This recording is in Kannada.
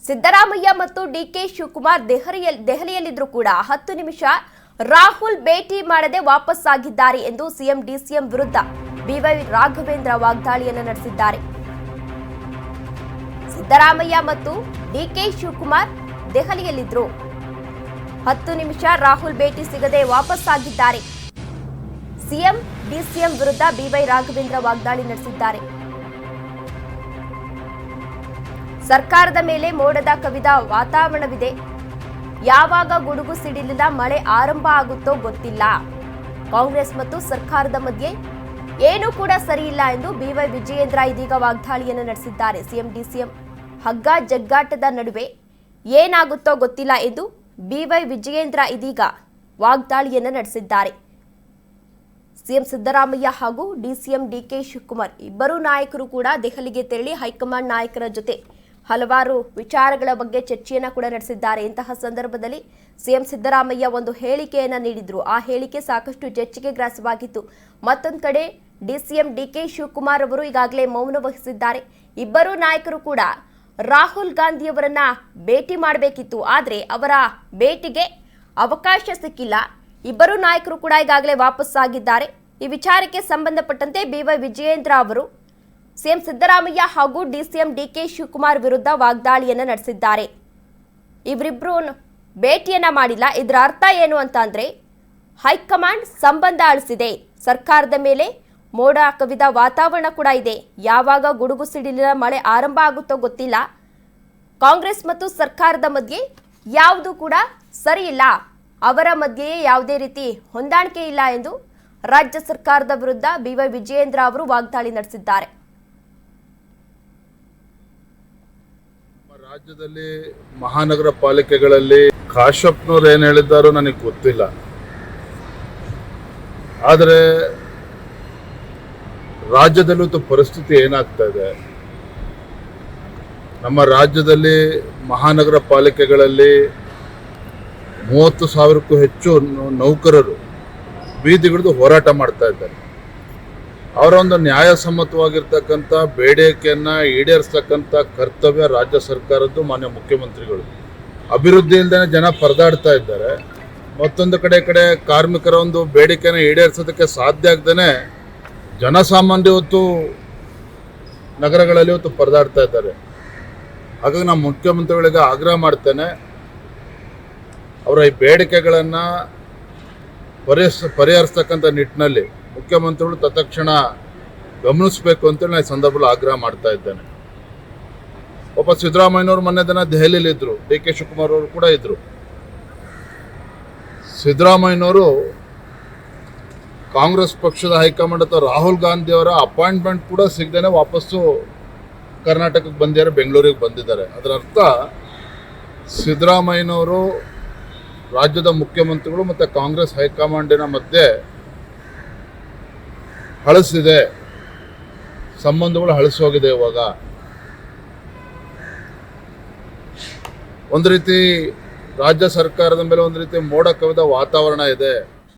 ಸಿದ್ದರಾಮಯ್ಯ ಮತ್ತು ಡಿಕೆ ಶಿವಕುಮಾರ್ ದೆಹಲಿಯಲ್ಲಿದ್ದರೂ ಕೂಡ 10 ನಿಮಿಷ ರಾಹುಲ್ ಭೇಟಿ ಮಾಡದೆ ವಾಪಸ್ಸಾಗಿದ್ದಾರೆ ಎಂದು ಸಿಎಂ ಡಿಸಿಎಂ ವಿರುದ್ಧ ಬಿವೈ ರಾಘವೇಂದ್ರ ವಾಗ್ದಾಳಿಯನ್ನು ನಡೆಸಿದ್ದಾರೆ. ಸಿದ್ದರಾಮಯ್ಯ ಮತ್ತು ಡಿಕೆ ಶಿವಕುಮಾರ್ ದೆಹಲಿಯಲ್ಲಿದ್ದರು. 10 ನಿಮಿಷ ರಾಹುಲ್ ಭೇಟಿ ಸಿಗದೆ ವಾಪಸ್ಸಾಗಿದ್ದಾರೆ. ಸಿಎಂ ಡಿಸಿಎಂ ವಿರುದ್ಧ ಬಿವೈ ರಾಘವೇಂದ್ರ ವಾಗ್ದಾಳಿ ನಡೆಸಿದ್ದಾರೆ. ಸರ್ಕಾರದ ಮೇಲೆ ಮೋಡದ ಕವಿದ ವಾತಾವರಣವಿದೆ. ಯಾವಾಗ ಗುಡುಗು ಸಿಡಿಲಿನ ಮಳೆ ಆರಂಭ ಆಗುತ್ತೋ ಗೊತ್ತಿಲ್ಲ. ಕಾಂಗ್ರೆಸ್ ಮತ್ತು ಸರ್ಕಾರದ ಮಧ್ಯೆ ಏನೂ ಕೂಡ ಸರಿಯಿಲ್ಲ ಎಂದು ಬಿವೈ ವಿಜಯೇಂದ್ರ ಇದೀಗ ವಾಗ್ದಾಳಿಯನ್ನು ನಡೆಸಿದ್ದಾರೆ. ಸಿಎಂ ಡಿಸಿಎಂ ಹಗ್ಗ ಜಗ್ಗಾಟದ ನಡುವೆ ಏನಾಗುತ್ತೋ ಗೊತ್ತಿಲ್ಲ ಎಂದು ಬಿವೈ ವಿಜಯೇಂದ್ರ ಇದೀಗ ವಾಗ್ದಾಳಿಯನ್ನು ನಡೆಸಿದ್ದಾರೆ. ಸಿಎಂ ಸಿದ್ದರಾಮಯ್ಯ ಹಾಗೂ ಡಿಸಿಎಂ ಡಿಕೆ ಶಿವಕುಮಾರ್ ಇಬ್ಬರೂ ನಾಯಕರು ಕೂಡ ದೆಹಲಿಗೆ ತೆರಳಿ ಹೈಕಮಾಂಡ್ ನಾಯಕರ ಜೊತೆ ಹಲವಾರು ವಿಚಾರಗಳ ಬಗ್ಗೆ ಚರ್ಚೆಯನ್ನು ಕೂಡ ನಡೆಸಿದ್ದಾರೆ. ಇಂತಹ ಸಂದರ್ಭದಲ್ಲಿ ಸಿಎಂ ಸಿದ್ದರಾಮಯ್ಯ ಒಂದು ಹೇಳಿಕೆಯನ್ನು ನೀಡಿದ್ರು. ಆ ಹೇಳಿಕೆ ಸಾಕಷ್ಟು ಚರ್ಚೆಗೆ ಗ್ರಾಸವಾಗಿತ್ತು. ಮತ್ತೊಂದು ಕಡೆ ಡಿಸಿಎಂ ಡಿಕೆ ಶಿವಕುಮಾರ್ ಅವರು ಈಗಾಗಲೇ ಮೌನ ವಹಿಸಿದ್ದಾರೆ. ಇಬ್ಬರೂ ನಾಯಕರು ಕೂಡ ರಾಹುಲ್ ಗಾಂಧಿಯವರನ್ನ ಭೇಟಿ ಮಾಡಬೇಕಿತ್ತು, ಆದರೆ ಅವರ ಭೇಟಿಗೆ ಅವಕಾಶ ಸಿಕ್ಕಿಲ್ಲ. ಇಬ್ಬರೂ ನಾಯಕರು ಕೂಡ ಈಗಾಗಲೇ ವಾಪಸ್ಸಾಗಿದ್ದಾರೆ. ಈ ವಿಚಾರಕ್ಕೆ ಸಂಬಂಧಪಟ್ಟಂತೆ ಬಿವೈ ವಿಜಯೇಂದ್ರ ಅವರು ಸಿಎಂ ಸಿದ್ದರಾಮಯ್ಯ ಹಾಗೂ ಡಿಸಿಎಂ ಡಿಕೆ ಶಿವಕುಮಾರ್ ವಿರುದ್ಧ ವಾಗ್ದಾಳಿಯನ್ನು ನಡೆಸಿದ್ದಾರೆ. ಇವರಿಬ್ಬರು ಭೇಟಿಯನ್ನ ಮಾಡಿಲ್ಲ. ಇದರ ಅರ್ಥ ಏನು ಅಂತ ಅಂದ್ರೆ ಹೈಕಮಾಂಡ್ ಸಂಬಂಧ ಅಳಿಸಿದೆ. ಸರ್ಕಾರದ ಮೇಲೆ ಮೋಡ ಕವಿದ ವಾತಾವರಣ ಕೂಡ ಇದೆ. ಯಾವಾಗ ಗುಡುಗು ಸಿಡಿಲಿನ ಮಳೆ ಆರಂಭ ಆಗುತ್ತೋ ಗೊತ್ತಿಲ್ಲ. ಕಾಂಗ್ರೆಸ್ ಮತ್ತು ಸರ್ಕಾರದ ಮಧ್ಯೆ ಯಾವುದು ಕೂಡ ಸರಿ ಇಲ್ಲ. ಅವರ ಮಧ್ಯೆಯೇ ಯಾವುದೇ ರೀತಿ ಹೊಂದಾಣಿಕೆ ಇಲ್ಲ ಎಂದು ರಾಜ್ಯ ಸರ್ಕಾರದ ವಿರುದ್ಧ ಬಿವೈ ವಿಜಯೇಂದ್ರ ಅವರು ವಾಗ್ದಾಳಿ ನಡೆಸಿದ್ದಾರೆ. ರಾಜ್ಯದಲ್ಲಿ ಮಹಾನಗರ ಪಾಲಿಕೆಗಳಲ್ಲಿ ಕಾಶ್ಯಪ್ನವ್ರು ಏನ್ ಹೇಳಿದ್ದಾರೋ ನನಗೆ ಗೊತ್ತಿಲ್ಲ. ಆದರೆ ರಾಜ್ಯದಲ್ಲೂ ಪರಿಸ್ಥಿತಿ ಏನಾಗ್ತಾ ಇದೆ, ನಮ್ಮ ರಾಜ್ಯದಲ್ಲಿ ಮಹಾನಗರ ಪಾಲಿಕೆಗಳಲ್ಲಿ 30,000ಕ್ಕೂ ಹೆಚ್ಚು ನೌಕರರು ಬೀದಿಗಿಳಿದು ಹೋರಾಟ ಮಾಡ್ತಾ ಇದ್ದಾರೆ. ಅವರ ಒಂದು ನ್ಯಾಯಸಮ್ಮತವಾಗಿರ್ತಕ್ಕಂಥ ಬೇಡಿಕೆಯನ್ನ ಈಡೇರಿಸ್ತಕ್ಕಂಥ ಕರ್ತವ್ಯ ರಾಜ್ಯ ಸರ್ಕಾರದ್ದು, ಮಾನ್ಯ ಮುಖ್ಯಮಂತ್ರಿಗಳು. ಅಭಿವೃದ್ಧಿ ಇಲ್ಲದೇ ಜನ ಪರದಾಡ್ತಾ ಇದ್ದಾರೆ. ಮತ್ತೊಂದು ಕಡೆ ಕಾರ್ಮಿಕರ ಒಂದು ಬೇಡಿಕೆನ ಈಡೇರಿಸೋದಕ್ಕೆ ಸಾಧ್ಯ ಆಗದೇ ಜನಸಾಮಾನ್ಯ ಇವತ್ತು ನಗರಗಳಲ್ಲಿ ಇವತ್ತು ಪರದಾಡ್ತಾ ಇದ್ದಾರೆ. ಹಾಗಾಗಿ ನಾನು ಮುಖ್ಯಮಂತ್ರಿಗಳಿಗೆ ಆಗ್ರಹ ಮಾಡ್ತೇನೆ, ಅವರ ಈ ಬೇಡಿಕೆಗಳನ್ನು ಪರಿಹರಿಸ್ತಕ್ಕಂಥ ನಿಟ್ಟಿನಲ್ಲಿ ಮುಖ್ಯಮಂತ್ರಿಗಳು ತತ್ಕ್ಷಣ ಗಮನಿಸಬೇಕು ಅಂತೇಳಿ ನಾನು ಈ ಸಂದರ್ಭದಲ್ಲಿ ಆಗ್ರಹ ಮಾಡ್ತಾ ಇದ್ದೇನೆ. ಒಬ್ಬ ಸಿದ್ದರಾಮಯ್ಯನವರು ಮೊನ್ನೆ ದಿನ ದೆಹಲಿಯಲ್ಲಿ ಇದ್ರು, ಡಿ ಕೆ ಶಿವಕುಮಾರ್ ಅವರು ಕೂಡ ಇದ್ರು. ಸಿದ್ದರಾಮಯ್ಯನವರು ಕಾಂಗ್ರೆಸ್ ಪಕ್ಷದ ಹೈಕಮಾಂಡ್ ಅಥವಾ ರಾಹುಲ್ ಗಾಂಧಿ ಅವರ ಅಪಾಯಿಂಟ್ಮೆಂಟ್ ಕೂಡ ಸಿಗದೇನೆ ವಾಪಸ್ಸು ಕರ್ನಾಟಕಕ್ಕೆ ಬಂದಿದ್ದಾರೆ, ಬೆಂಗಳೂರಿಗೆ ಬಂದಿದ್ದಾರೆ. ಅದರ ಅರ್ಥ ಸಿದ್ದರಾಮಯ್ಯನವರು ರಾಜ್ಯದ ಮುಖ್ಯಮಂತ್ರಿಗಳು ಮತ್ತು ಕಾಂಗ್ರೆಸ್ ಹೈಕಮಾಂಡಿನ ಮಧ್ಯೆ ಹಳಸಿದೆ, ಸಂಬಂಧಗಳು ಹಳಸೋಗಿದೆ. ಇವಾಗ ಒಂದು ರೀತಿ ರಾಜ್ಯ ಸರ್ಕಾರದ ಮೇಲೆ ಒಂದು ರೀತಿ ಮೋಡ ಕವಿದ ವಾತಾವರಣ ಇದೆ.